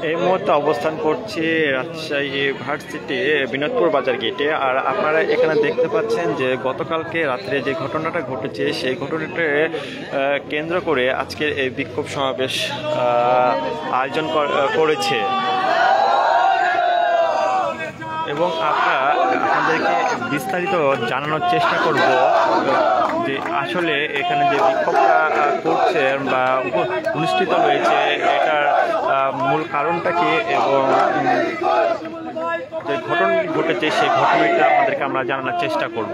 এই মুহূর্তে অবস্থান করছি রাজশাহী ভার্সিটি বিনোদপুর বাজার গেটে। আর আপনারা এখানে দেখতে পাচ্ছেন যে গতকালকে রাত্রে যে ঘটনাটা ঘটেছে সেই ঘটনাটা কেন্দ্র করে আজকের এই বিক্ষোভ সমাবেশ আয়োজন করেছে। এবং আপনাদেরকে বিস্তারিত জানানোর চেষ্টা করব যে আসলে এখানে যে বিক্ষোভটা করছে বা অনুষ্ঠিত হয়েছে এটার মূল কারণটা কি এবং যে ঘটনাটি ঘটেছে সেই ঘটনাটা আপনাদেরকে আমরা জানানোর চেষ্টা করব।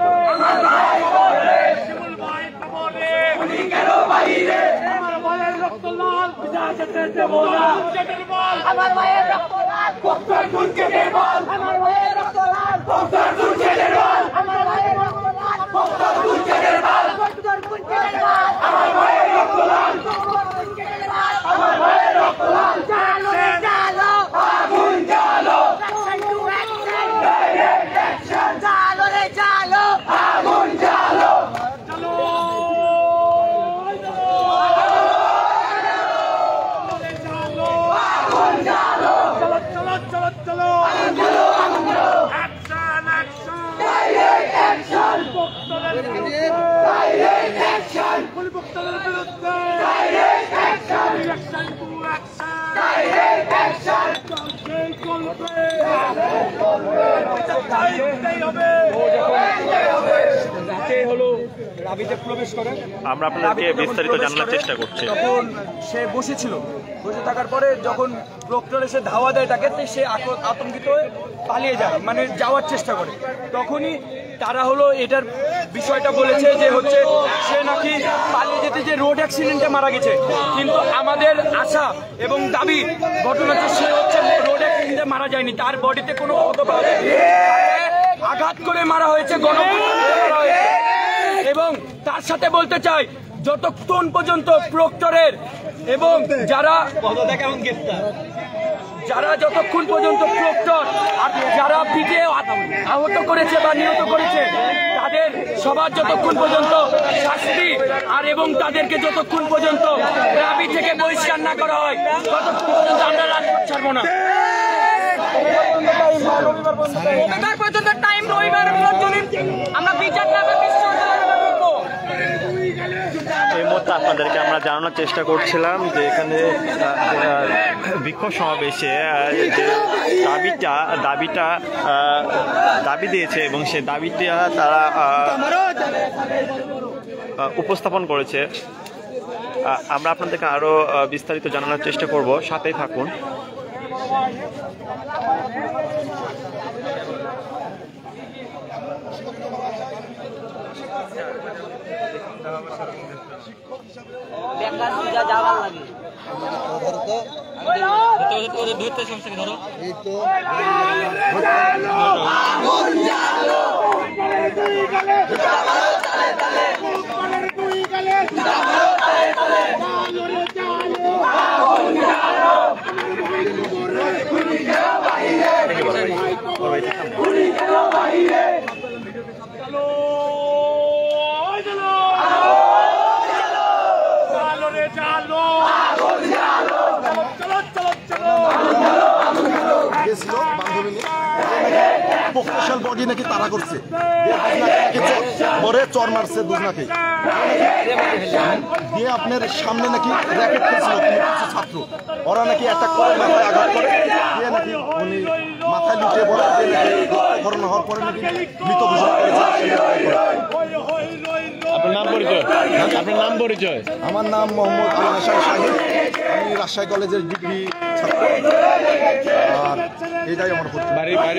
আমার মায়ের রক্ত লাল বক্তর গুঞ্জনের বল আমার মায়ের রক্ত লাল বক্তর গুঞ্জনের বল আমার মায়ের রক্ত লাল বক্তর গুঞ্জনের বল বক্তর গুঞ্জনের বল আমার মায়ের রক্ত লাল বক্তর গুঞ্জনের বল আমার মায়ের রক্ত লাল জালো রে জালো আগুন জালো action to action direct action জালো রে জালো আগুন জালো চলো আমরা আপনাদেরকে বিস্তারিত জানার চেষ্টা করছি। তখন সে বসে থাকার পরে যখন প্রক্টর এসে ধাওয়া দেয় তাকে, সে আতঙ্কিত হয়ে পালিয়ে যায়, মানে যাওয়ার চেষ্টা করে। তখনই তারা এটার বিষয়টা বলেছে যে সে নাকি পালিয়ে যেতে যে রোড অ্যাক্সিডেন্টে মারা গেছে, কিন্তু আমাদের আশা এবং দাবি ঘটনা সে রোড অ্যাক্সিডেন্টে মারা যায়নি, তার বডিতে কোনো ক্ষত পাওয়া যায়নি, আঘাত করে মারা হয়েছে, এবং তার সাথে বলতে চাই যতক্ষণ পর্যন্ত প্রক্টরের এবং যারা যতক্ষণ পর্যন্ত প্রক্টর আর যারা পিঠে আহত করেছে বা নিহত করেছে তাদের সবার যতক্ষণ পর্যন্ত শাস্তি আর এবং তাদেরকে যতক্ষণ পর্যন্ত দাবি থেকে বহিষ্কার না করা হয় ততক্ষণ পর্যন্ত আমরা রাজপথ ছাড়বো না। রবিবার পর্যন্ত টাইম, রবিবার আমরা বিচার না এই মুহূর্তে আপনাদেরকে আমরা জানানোর চেষ্টা করছিলাম যে এখানে বিক্ষোভ সমাবেশে যে দাবি দিয়েছে এবং সে দাবিটা তারা উপস্থাপন করেছে। আমরা আপনাদেরকে আরো বিস্তারিত জানানোর চেষ্টা করব, সাথেই থাকুন। বডি নাকি তারা করছে, পরে চর মারছে দুজনাকে দিয়ে আপনার সামনে নাকি র্যাকেট খেলছিল কিছু ছাত্র, ওরা নাকি অ্যাটাক করে মাথায় আঘাত করে দিয়ে নাকি উনি মাথায় লুটিয়ে পড়ে, করোনা হওয়ার পরে নাকি মৃত ঘোষণা করেছে। আপনার নাম পরিচয়? আমার নাম মোহাম্মদ আল হাসান শাহিদ, আমি রাজশাহী কলেজের ডিগ্রি ছাত্র, আর এটাই আমার বাড়ি আমার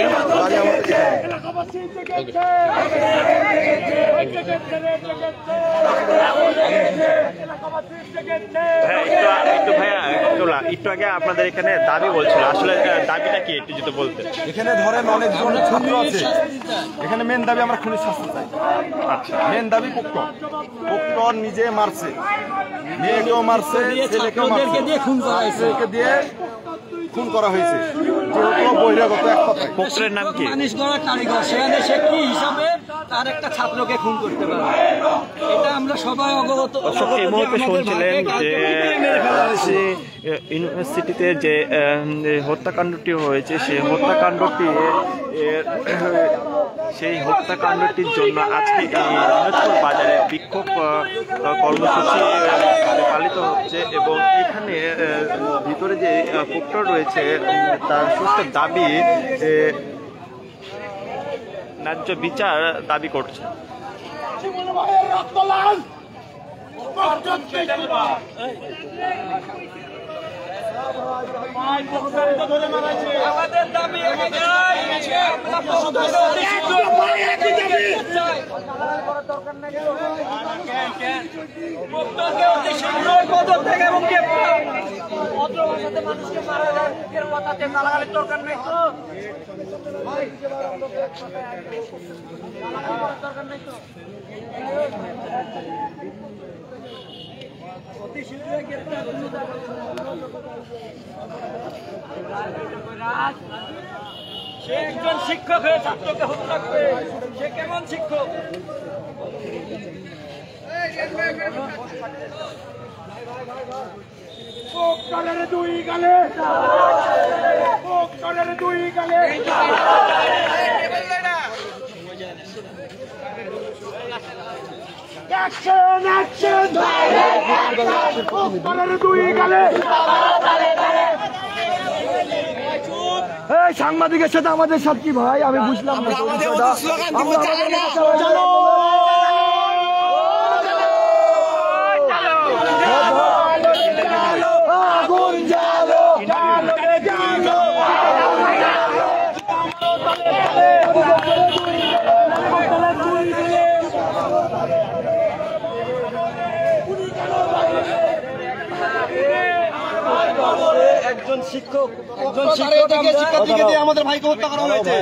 একটু আগে আপনাদের এখানে দাবি বলছিল, আসলে দাবিটা কি একটু যদি বলতেন? এখানে ধরেন অনেকজন ছাত্র আছে, এখানে মেন দাবি আমরা খুনি শাস্তি চাই। আচ্ছা, মেন দাবি প্রক্টর নিজে মারছে, মেয়েকেও মারছে, ছেলেকেও মারছে, ছেলেকে দিয়ে খুন করা হয়েছে, যেহেতু বহিরাগত এক কথায়। প্রক্টরের নাম কি? কারিগর, সেখানে সে কি হিসাবে তার একটা ছাত্রকে খুন করতে পারে, এটা আমরা সবাই অবগত। এই মুহূর্তে শুনছিলেন যে ইউনিভার্সিটিতে যে হত্যাকাণ্ডটি হয়েছে সেই হত্যাকাণ্ডটির জন্য আজকে এই দিনাজপুর বাজারে বিক্ষোভ কর্মসূচি পালিত হচ্ছে এবং এখানে ভিতরে যে প্রক্টর রয়েছে তার সুস্থ দাবি ন্যায্য বিচার দাবি করছে। আমাদের দাবি মানুষকে মারা যায় দরকার নেই তো, দরকার নেই তো। সে একজন শিক্ষক হয়ে ছাত্রকে হত্যা করে, সে কেমন শিক্ষক? দুই গালে সাংবাদিকের সাথে আমাদের সাথে কি ভাই, আমি বুঝলাম না। একজন শিক্ষক শিক্ষার্থীকে দিয়ে আমাদের ভাইকে হত্যা করা হয়েছে।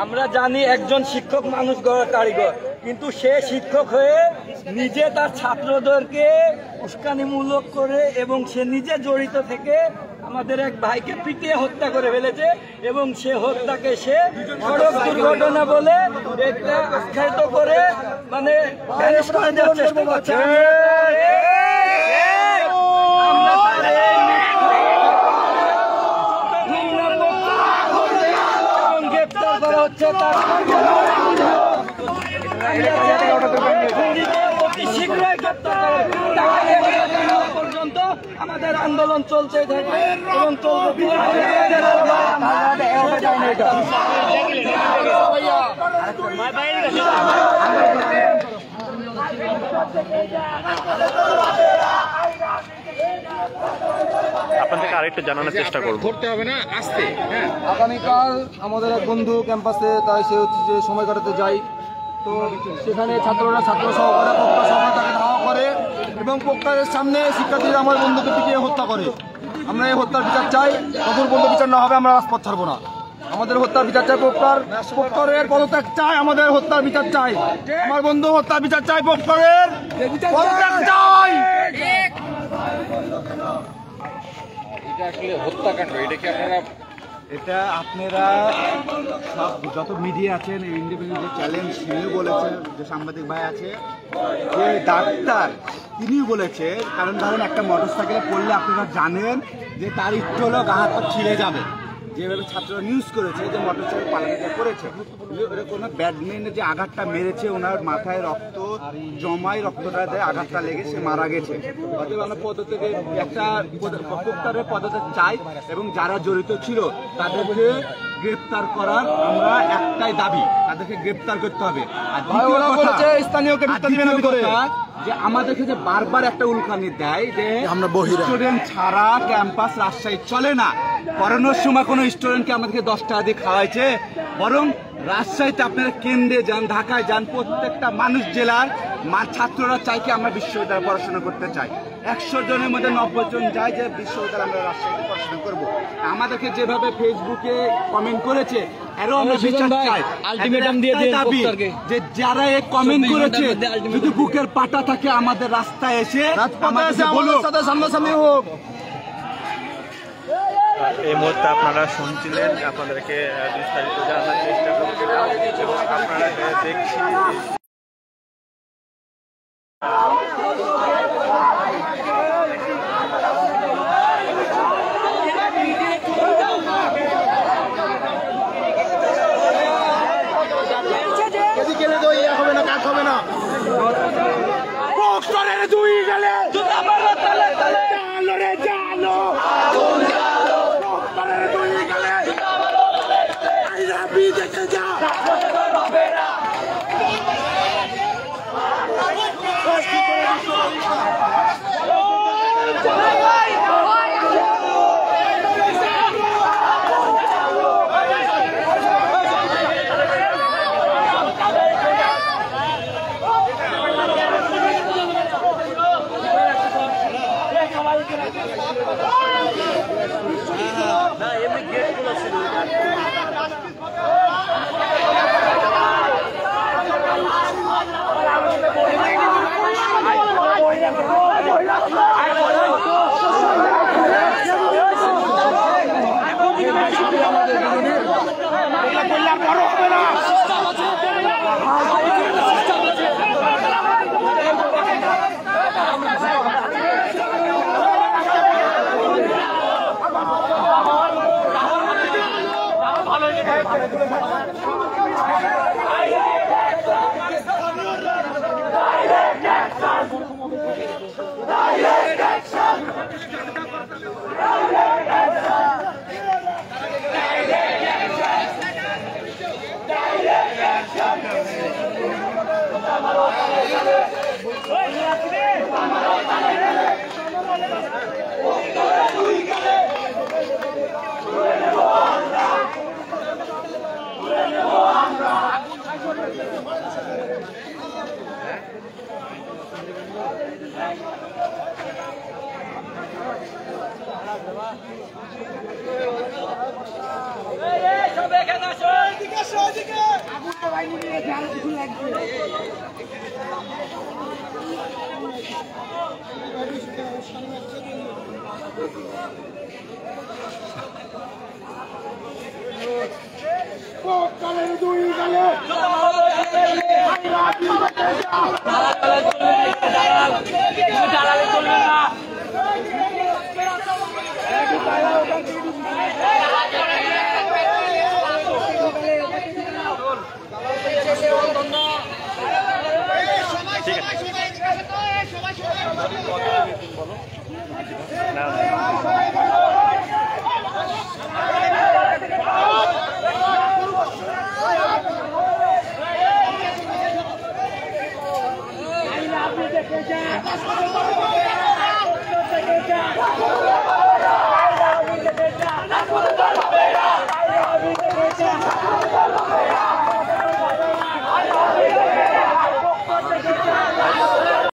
আমরা জানি একজন শিক্ষক মানুষ গড়ার কারিগর, কিন্তু সে শিক্ষক হয়ে নিজে তার ছাত্রদেরকে উস্কানিমূলক করে এবং সে নিজে জড়িত থেকে আমাদের এক ভাইকে পিটিয়ে হত্যা করে ফেলেছে এবং সে হত্যাকে সে সড়ক দুর্ঘটনা বলে একটা আখ্যায়িত করে মানে ম্যানেজ করে দেওয়ার চেষ্টা করছে। গ্রেপ্তার করা হচ্ছে শীঘ্রই গ্রেপ্তার পর্যন্ত আমাদের আন্দোলন চলছে থাকে এবং চলবে। আপনাদেরকে আরেকটু জানানোর চেষ্টা করব, করতে হবে না আসতে। আগামীকাল আমাদের এক বন্ধু ক্যাম্পাসে, তাই সে হচ্ছে যে সময় কাটাতে যায়, তো সেখানে ছাত্ররা ছাত্র সহকারে প্রক্টর সহকারে তাকে ধাওয়া করে এবং প্রক্টরের সামনে শিক্ষার্থীরা আমার বন্ধুকে পিটিয়ে হত্যা করে। আমরা এই হত্যার বিচার চাই, কঠোর বন্ধু বিচার না হবে আমরা রাজপথ ছাড়বো না। আমাদের হত্যার বিচার চাই, প্রক্টরের পদত্যাগ চাই, আমাদের হত্যার বিচার চাই, আমার বন্ধু হত্যার বিচার চাই, প্রক্টরের পদত্যাগ চাই। এটা আসলে হত্যাকাণ্ড, এটা কি এটা আপনারা সব যত মিডিয়া আছেন, এই ইন্ডিপেন্ডেন্ট যে চ্যালেঞ্জ তিনিও বলেছেন, যে সাংবাদিক ভাই আছে, যে ডাক্তার তিনিও বলেছে, কারণ ধরেন একটা মোটরসাইকেলে পড়লে আপনারা জানেন যে তার একটু হলেও গা হাত পা ছিঁড়ে যাবে। যেভাবে ছাত্ররা নিউজ করেছে যে মোটরসাইকেল পালাতে করেছে, কোনো ব্যাডম্যানের যে আঘাতটা মেরেছে ওনার মাথায় রক্ত জমায়, রক্তটা দেয়, আঘাতটা লেগে সে মারা গেছে। অতএব আমরা পদত্যাগে একটা প্রক্টরের পদত্যাগ চাই এবং যারা জড়িত ছিল তাদেরকে গ্রেপ্তার করার আমরা একটাই দাবি, তাদেরকে গ্রেপ্তার করতে হবে। আর যে আমাদেরকে যে বারবার একটা উল্কানি দেয় যে আমরা স্টুডেন্ট ছাড়া ক্যাম্পাস রাজশাহী চলে না, করোনার সময় কোনো স্টুডেন্টকে আমাদেরকে 10 টাকা দিয়ে খাওয়াইছে, বরং রাজশাহীতে আপনারা কেন্দ্রে যান, ঢাকায় যান, প্রত্যেকটা মানুষ জেলার ছাত্ররা চাই কি আমরা বিশ্ববিদ্যালয়ে পড়াশোনা করতে চাই। 100 জনের মধ্যে 90 জন যায় যে বিশ্ববিদ্যালয়ে আমরা রাজশাহীতে পড়াশোনা করবো। আমাদেরকে যেভাবে ফেসবুকে কমেন্ট করেছে আরো আমরা বিচার চাই, আলটিমেটাম দিয়ে দাবি যে যারা এই কমেন্ট করেছে যদি বুকের পাটা থাকে আমাদের রাস্তায় এসে আমাদের সামনাসামনি হোক। এই মুহূর্তে আপনারা শুনছিলেন, আপনাদেরকে বিস্তারিত জানার চেষ্টা করছিলাম এবং আপনারা দেখছি Yeah.